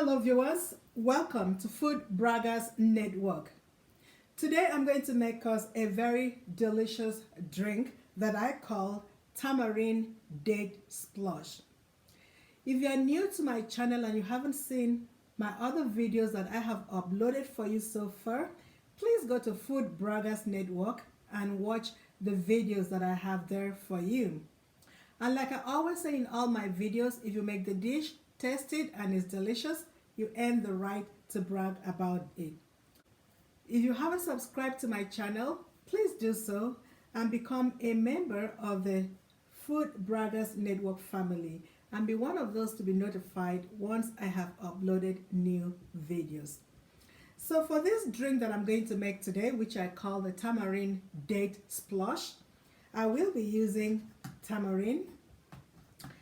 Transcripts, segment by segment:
Hello viewers, welcome to Food Braggers Network. Today I'm going to make us a very delicious drink that I call Tamarind Date Splush. If you are new to my channel and you haven't seen my other videos that I have uploaded for you so far, please go to Food Braggers Network and watch the videos that I have there for you. And like I always say in all my videos, if you make the dish, taste it, and it's delicious, you earn the right to brag about it. If you haven't subscribed to my channel, please do so and become a member of the Food Braggers Network family and be one of those to be notified once I have uploaded new videos. So for this drink that I'm going to make today, which I call the Tamarind Date Splush, I will be using tamarind.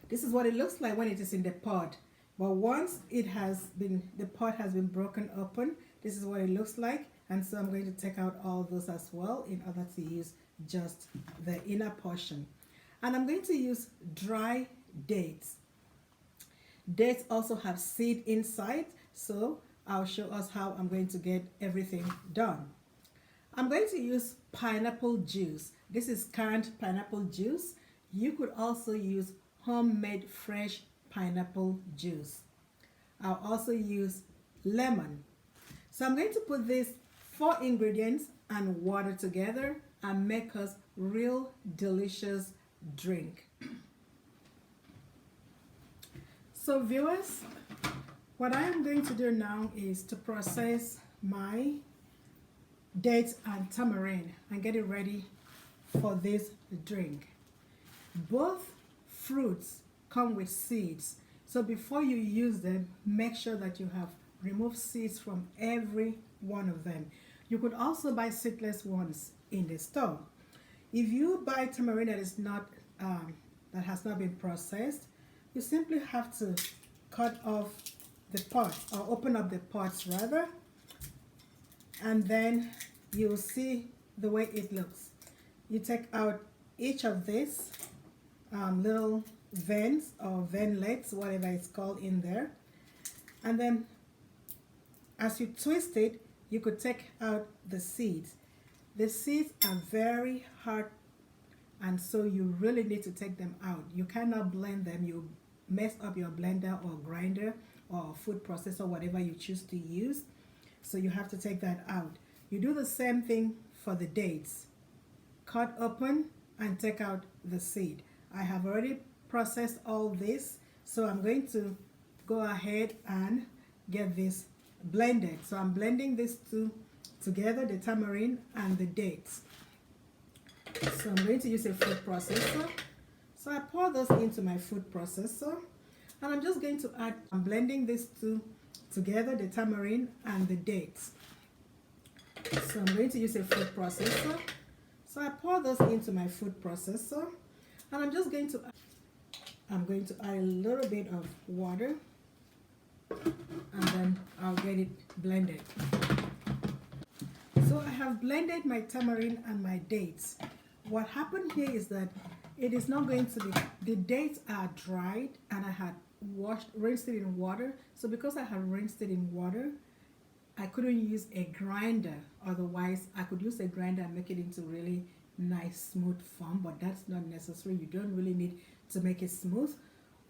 This is what it looks like when it is in the pot. But once the pot has been broken open, this is what it looks like. And so I'm going to take out all those as well in order to use just the inner portion. And I'm going to use dry dates. Dates also have seed inside, so I'll show us how I'm going to get everything done. I'm going to use pineapple juice. This is canned pineapple juice. You could also use homemade fresh pineapple juice. I'll also use lemon. So I'm going to put these 4 ingredients and water together and make us real delicious drink. So viewers, what I am going to do now is to process my dates and tamarind and get it ready for this drink. Both fruits come with seeds, so before you use them, make sure that you have removed seeds from every one of them. You could also buy seedless ones in the store. If you buy tamarind that is not that has not been processed, you simply have to cut off the pot, or open up the pots rather, and then you'll see the way it looks. You take out each of these little veins or ventlets, whatever it's called, in there, and then as you twist it, you could take out the seeds. The seeds are very hard, and so you really need to take them out. You cannot blend them. You mess up your blender or grinder or food processor, whatever you choose to use, so you have to take that out. You do the same thing for the dates. Cut open and take out the seed. I have already processed all this, so I'm going to go ahead and get this blended. So I'm blending these two together, the tamarind and the dates. So I'm going to use a food processor. So I pour those into my food processor, and I'm just going to I'm blending these two together, the tamarind and the dates. So I'm going to use a food processor. So I pour those into my food processor, and I'm going to add a little bit of water, and then I'll get it blended. So I have blended my tamarind and my dates. What happened here is that it is not going to be, the dates are dried, and I had rinsed it in water. So because I had rinsed it in water, I couldn't use a grinder. Otherwise, I could use a grinder and make it into really nice smooth form, but that's not necessary. You don't really need to make it smooth.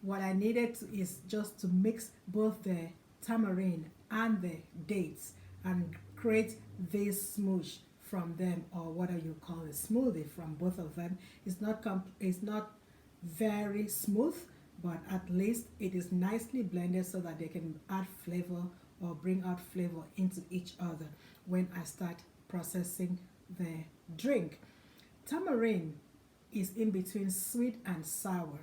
What I needed is just to mix both the tamarind and the dates and create this smoosh from them, or what you call a smoothie from both of them. It's not very smooth, but at least it is nicely blended so that they can add flavor or bring out flavor into each other when I start processing the drink. Tamarind is in between sweet and sour,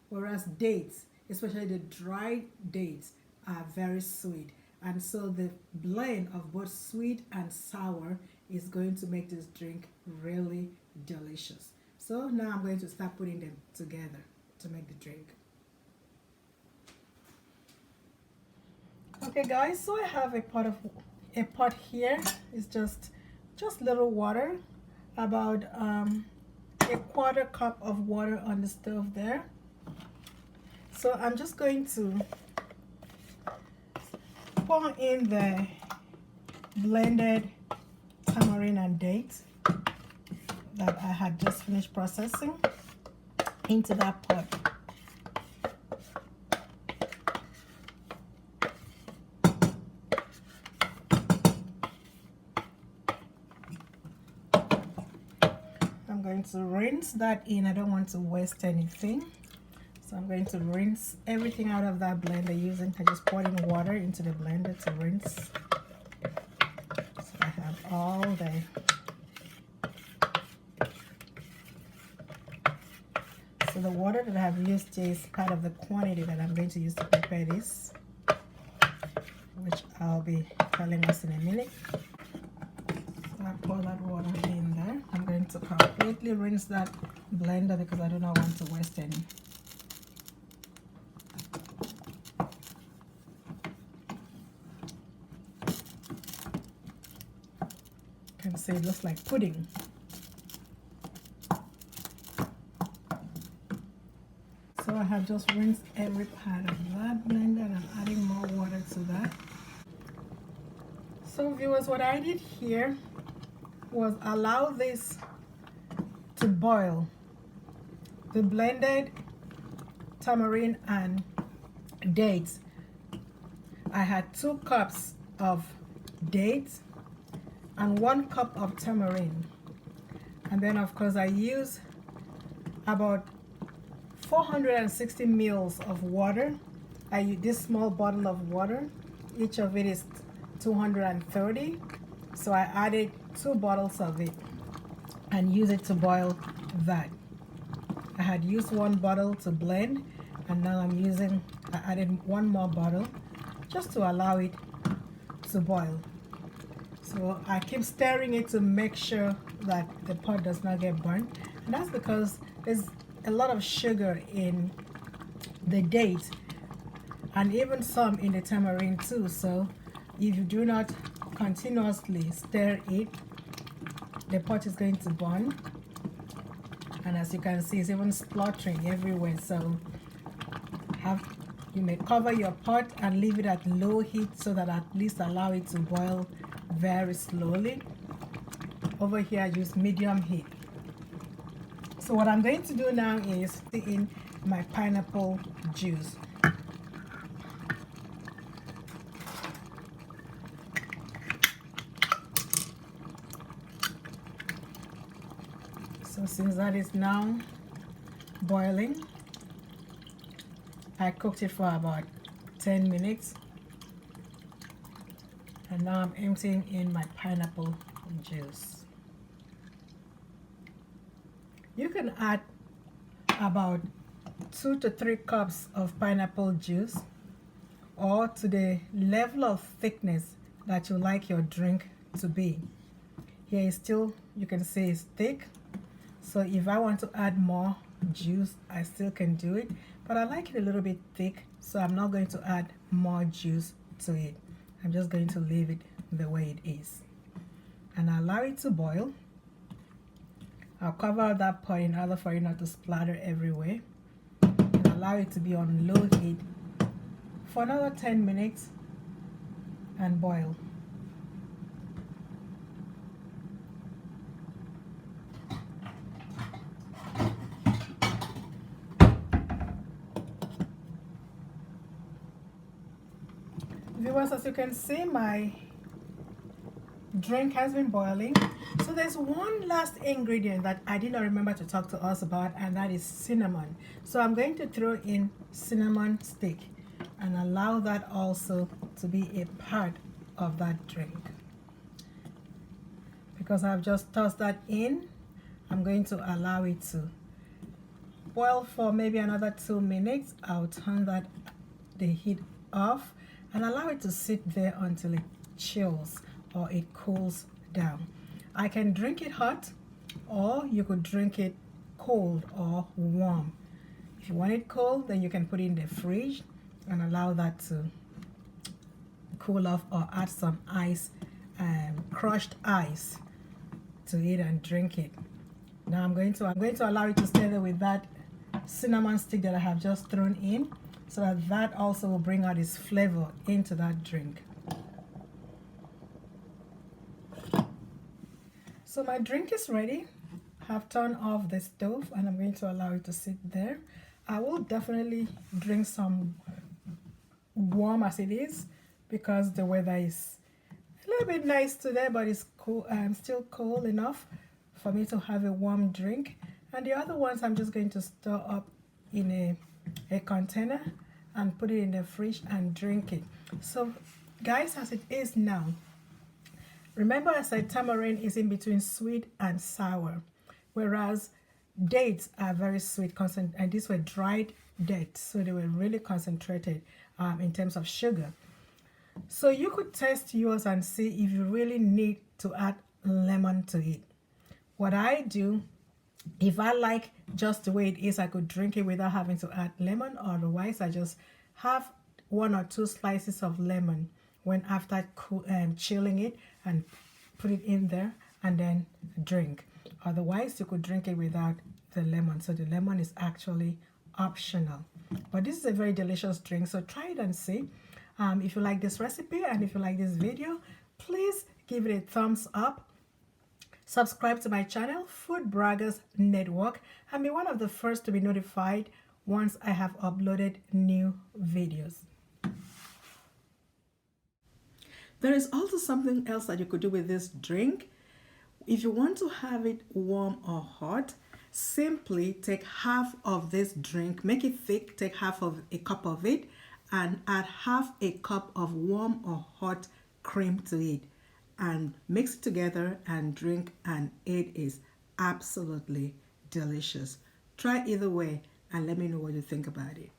whereas dates, especially the dried dates, are very sweet. And so the blend of both sweet and sour is going to make this drink really delicious. So now I'm going to start putting them together to make the drink. Okay guys, so I have a pot here. It's just little water, about a quarter cup of water on the stove there. So I'm just going to pour in the blended tamarind and dates that I had just finished processing into that pot. I'm going to rinse that in. I don't want to waste anything. So I'm going to rinse everything out of that blender using, I just poured in water into the blender to rinse. So I have all the So the water that I have used is part of the quantity that I'm going to use to prepare this, which I'll be telling us in a minute. So I pour that water in there. I'm going to completely rinse that blender because I do not want to waste any. You can see it looks like pudding. So I have just rinsed every part of that blender and I'm adding more water to that. So viewers, what I did here was allow this to boil. The blended tamarind and dates. I had 2 cups of dates and 1 cup of tamarind. And then of course I use about 460 mils of water. I use this small bottle of water. Each of it is 230. So I added 2 bottles of it and use it to boil that. I had used 1 bottle to blend and now I added 1 more bottle just to allow it to boil. So I keep stirring it to make sure that the pot does not get burnt. And that's because there's a lot of sugar in the dates and even some in the tamarind too. So if you do not continuously stir it, the pot is going to burn. And as you can see, it's even spluttering everywhere. So you may cover your pot and leave it at low heat so that at least allow it to boil very slowly. Over here I use medium heat. So what I'm going to do now is put in my pineapple juice. So since that is now boiling, I cooked it for about 10 minutes. And now I'm emptying in my pineapple juice. You can add about 2 to 3 cups of pineapple juice or to the level of thickness that you like your drink to be. Here is still, you can see it's thick. So if I want to add more juice, I still can do it. But I like it a little bit thick, so I'm not going to add more juice to it. I'm just going to leave it the way it is. And allow it to boil. I'll cover that pot in order for it not to splatter everywhere. And allow it to be on low heat for another 10 minutes and boil. Viewers, as you can see, my drink has been boiling. So there's one last ingredient that I did not remember to talk to us about, and that is cinnamon. So I'm going to throw in cinnamon stick and allow that also to be a part of that drink. Because I've just tossed that in, I'm going to allow it to boil for maybe another 2 minutes. I'll turn the heat off and allow it to sit there until it chills or it cools down. I can drink it hot, or you could drink it cold or warm. If you want it cold, then you can put it in the fridge and allow that to cool off, or add some ice, crushed ice to it and drink it. Now I'm going to allow it to stay there with that cinnamon stick that I have just thrown in so that also will bring out its flavor into that drink. So my drink is ready. I've turned off the stove and I'm going to allow it to sit there. I will definitely drink some warm as it is because the weather is a little bit nice today, but it's cool. Still cold enough for me to have a warm drink. And the other ones I'm just going to store up in a container and put it in the fridge and drink it. So guys, as it is now, remember I said tamarind is in between sweet and sour, whereas dates are very sweet, and these were dried dates, so they were really concentrated in terms of sugar. So you could test yours and see if you really need to add lemon to it. What I do, if I like just the way it is, I could drink it without having to add lemon. Otherwise, I just have 1 or 2 slices of lemon when after chilling it and put it in there and then drink. Otherwise, you could drink it without the lemon. So the lemon is actually optional. But this is a very delicious drink, so try it and see. If you like this recipe and if you like this video, please give it a thumbs up. Subscribe to my channel, Food Braggers Network, and be one of the first to be notified once I have uploaded new videos. There is also something else that you could do with this drink. If you want to have it warm or hot, simply take half of this drink, make it thick, take half of a cup of it, and add half a cup of warm or hot cream to it, and mix it together and drink, and it is absolutely delicious. Try either way and let me know what you think about it.